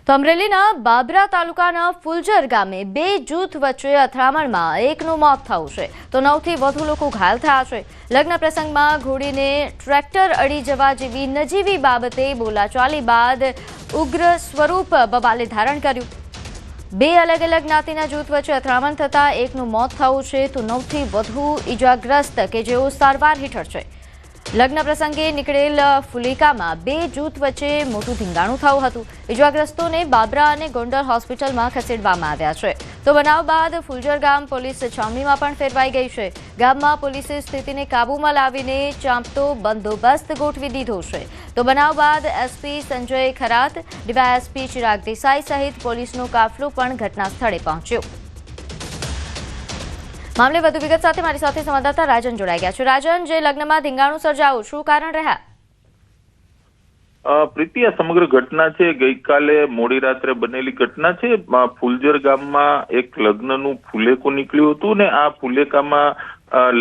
તો અમરેલીના બાબરા તાલુકાના ફુલજર ગામે બે જૂથ વચ્ચે અથડામણમાં એકનું મોત થયું છે તો 9થી વધુ લોકો ઘાયલ થયા છે। લગ્ન પ્રસંગમાં ઘોડીને ટ્રેક્ટર અડી જવા જેવી નજીવી બાબતે બોલાચાલી બાદ ઉગ્ર સ્વરૂપ બવાલે ધારણ કર્યું। બે અલગ અલગ જ્ઞાતિના જૂથ વચ્ચે અથડામણ થતા એકનું મોત થયું છે તો 9થી વધુ ઈજાગ્રસ્ત કે જેઓ સારવાર હેઠળ છે। લગ્ન પ્રસંગે નીકળેલ ફુલિકામાં બે જૂથ વચ્ચે મોટું ધીંગાણું થયું હતું। ઈજાગ્રસ્તોને બાબરા અને ગોંડલ હોસ્પિટલમાં ખસેડવામાં આવ્યા છે તો બનાવ બાદ ફુલજર ગામ પોલીસ છાવણીમાં પણ ફેરવાઈ ગઈ છે। ગામમાં પોલીસે સ્થિતિને કાબૂમાં લાવીને ચાંપતો બંદોબસ્ત ગોઠવી દીધો છે તો બનાવ બાદ એસપી સંજય ખરાત, ડીવાયએસપી ચિરાગ દેસાઈ સહિત પોલીસનો કાફલો પણ ઘટના સ્થળે પહોંચ્યો। મામલે વધુ વિગત સાથે મારી સાથે સંવાદદાતા રાજન જોડાઈ ગયા છે। રાજન, જે લગ્નમાં ધીંગાણું સર્જાયું, શું કારણ રહ્યા? પ્રીતિ, આ સમગ્ર ઘટના છે ગઈકાલે મોડી રાત્રે બનેલી ઘટના છે। ફુલજર ગામમાં એક લગ્નનું ફુલેકું નીકળ્યું હતું ને આ ફુલેકામાં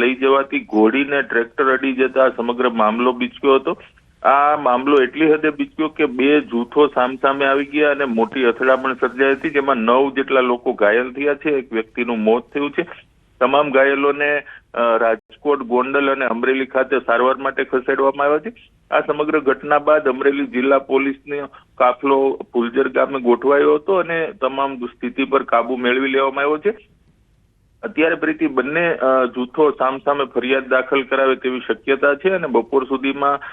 લઈ જવાતી ઘોડીને ટ્રેક્ટર અડી જતા સમગ્ર મામલો બીચક્યો હતો। આ મામલો એટલી હદે બીચક્યો કે બે જૂથો સામસામે આવી ગયા અને મોટી અથડામણ સર્જાઈ હતી, જેમાં 9 જેટલા લોકો ઘાયલ થયા છે। એક વ્યક્તિનું મોત થયું છે। તમામ ઘાયલોને રાજકોટ, ગોંડલ અને અમરેલી ખાતે સારવાર માટે ખસેડવામાં આવ્યા છે। આ સમગ્ર ઘટના બાદ અમરેલી જિલ્લા પોલીસનો કાફલો ફુલજર ગામે ગોઠવાયો હતો અને તમામ સ્થિતિ પર કાબુ મેળવી લેવામાં આવ્યો છે। અત્યારે પ્રીતિ બંને જૂથો સામસામે ફરિયાદ દાખલ કરાવે તેવી શક્યતા છે અને બપોર સુધીમાં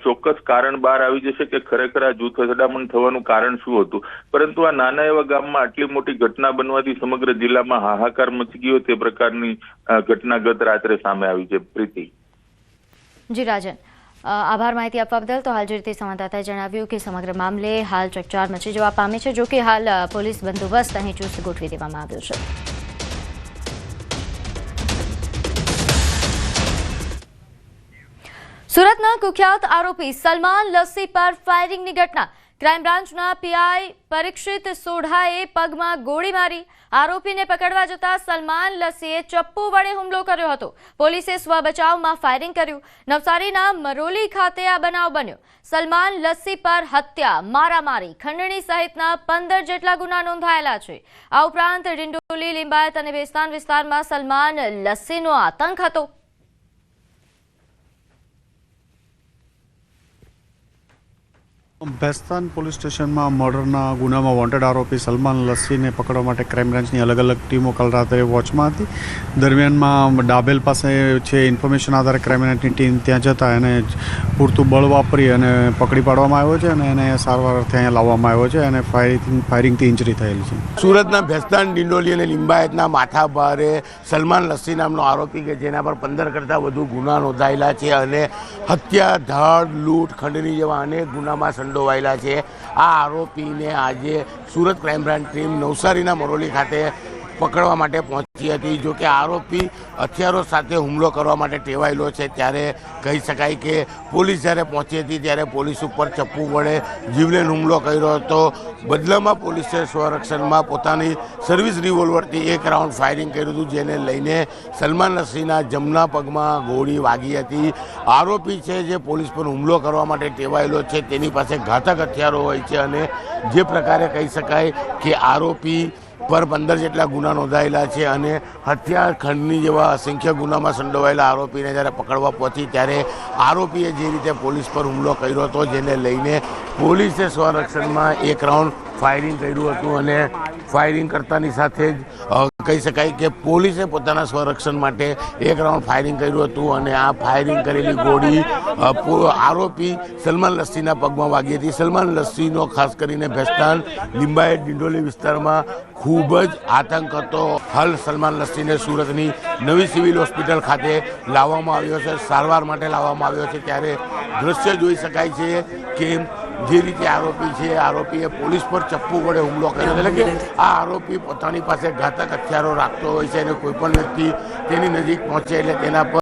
ચોક્કસ કારણ બહાર આવી જશે કે ખરેખર આ જૂથ અથડામણ થવાનું કારણ શું હતું। પરંતુ આ નાના એવા ગામમાં આટલી મોટી ઘટના બનવાથી સમગ્ર જિલ્લામાં હાહાકાર મચી ગયો તે પ્રકારની ઘટના ગત રાત્રે સામે આવી છે। પ્રીતિ જી રાજન, આભાર માહિતી આપવા બદલ। તો હાલ જે રીતે સંવાદદાતાએ જણાવ્યું કે સમગ્ર મામલે હાલ ચકચાર મચી જવા પામી છે, જો કે હાલ પોલીસ બંદોબસ્ત અહીં ચુસ્ત ગોઠવી દેવામાં આવ્યો છે। સુરતના કુખ્યાત આરોપી સલમાન લસ્સી પર ફાયરિંગની ઘટના। ક્રાઇમ બ્રાન્ચના પીઆઈ પરીક્ષિત સોઢાએ પગમાં ગોળી મારી આરોપીને પકડવા જતા સલમાન લસ્સીએ ચપ્પુ વડે હુમલો કર્યો હતો। પોલીસે સ્વબચાવમાં ફાયરિંગ કર્યું। નવસારીના મરોલી ખાતે આ બનાવ બન્યો। સલમાન લસ્સી પર હત્યા, મારામારી, ખંડણી સહિતના 15 જેટલા ગુના નોંધાયેલા છે। આ ઉપરાંત ડિંડોલી, લિંબાયત અને બેસ્તાન વિસ્તારમાં સલમાન લસ્સીનો આતંક હતો। બેસ્તાન પોલીસ સ્ટેશનમાં મર્ડરના ગુનામાં વોન્ટેડ આરોપી સલમાન લસ્સીને પકડવા માટે ક્રાઇમ બ્રાન્ચની અલગ અલગ ટીમો કાલ રાત્રે વોચમાં હતી। દરમિયાનમાં ડાબેલ પાસે છે ઇન્ફોર્મેશન આધારે ક્રાઇમ બ્રાન્ચની ટીમ ત્યાં જતા એને પૂરતું બળ વાપરી અને પકડી પાડવામાં આવ્યો છે અને એને સારવારથી અહીંયા લાવવામાં આવ્યો છે અને ફાયરિંગથી ઇન્જરી થયેલી છે। સુરતના ભેસ્તાન, ડિંડોલી અને લિંબાયતના માથાભારે સલમાન લસ્સી નામનો આરોપી કે જેના પર 15 કરતાં વધુ ગુના નોંધાયેલા છે અને હત્યા, ધાડ, લૂંટ, ખંડણી જેવા અનેક ગુનામાં સંડોવાયેલા છે। આ આરોપીને આજે સુરત ક્રાઇમ બ્રાન્ચ ટીમ નવસારીના મરોલી ખાતે પકડવા માટે પહોંચી હતી। જો કે આરોપી હથિયારો સાથે હુમલો કરવા માટે ટેવાયેલો છે ત્યારે કહી શકાય કે પોલીસ જ્યારે પહોંચી હતી ત્યારે પોલીસ ઉપર ચપ્પુ વડે જીવલેણ હુમલો કર્યો હતો। બદલામાં પોલીસે સ્વરક્ષણમાં પોતાની સર્વિસ રિવોલ્વરથી 1 રાઉન્ડ ફાયરિંગ કર્યું હતું, જેને લઈને સલમાન લસ્સીના જમણા પગમાં ગોળી વાગી હતી। આરોપી છે જે પોલીસ પર હુમલો કરવા માટે ટેવાયેલો છે તેની પાસે ઘાતક હથિયારો હોય છે અને જે પ્રકારે કહી શકાય કે આરોપી પર 15 જેટલા ગુના નોંધાયેલા છે અને હત્યા, ખંડણી જેવા અસંખ્ય ગુનામાં સંડોવાયેલા આરોપીને જ્યારે પકડવા પહોંચી ત્યારે આરોપીએ જે રીતે પોલીસ પર હુમલો કર્યો હતો જેને લઈને પોલીસે સ્વરક્ષણમાં 1 રાઉન્ડ ફાયરિંગ કર્યું હતું અને ફાયરિંગ કરતાની સાથે જ કહી શકાય કે પોલીસે પોતાના સ્વરક્ષણ માટે 1 રાઉન્ડ ફાયરિંગ કર્યું હતું અને આ ફાયરિંગ કરેલી ગોળી આરોપી સલમાન લસ્સીના પગમાં વાગી હતી। સલમાન લસ્સીનો ખાસ કરીને ભેસ્તાન, લિંબાયત, ડિંડોલી વિસ્તારમાં ખૂબ જ આતંક હતો। હાલ સલમાન લસ્સીને સુરતની નવી સિવિલ હોસ્પિટલ ખાતે લાવવામાં આવ્યો છે, સારવાર માટે લાવવામાં આવ્યો છે। ત્યારે દ્રશ્ય જોઈ શકાય છે કે જે રીતે આરોપી છે આરોપીએ પોલીસ પર ચપ્પુ વડે હુમલો કર્યો, એટલે કે આ આરોપી પોતાની પાસે ઘાતક હથિયારો રાખતો હોય છે અને કોઈ પણ વ્યક્તિ તેની નજીક પહોંચે એટલે તેના પર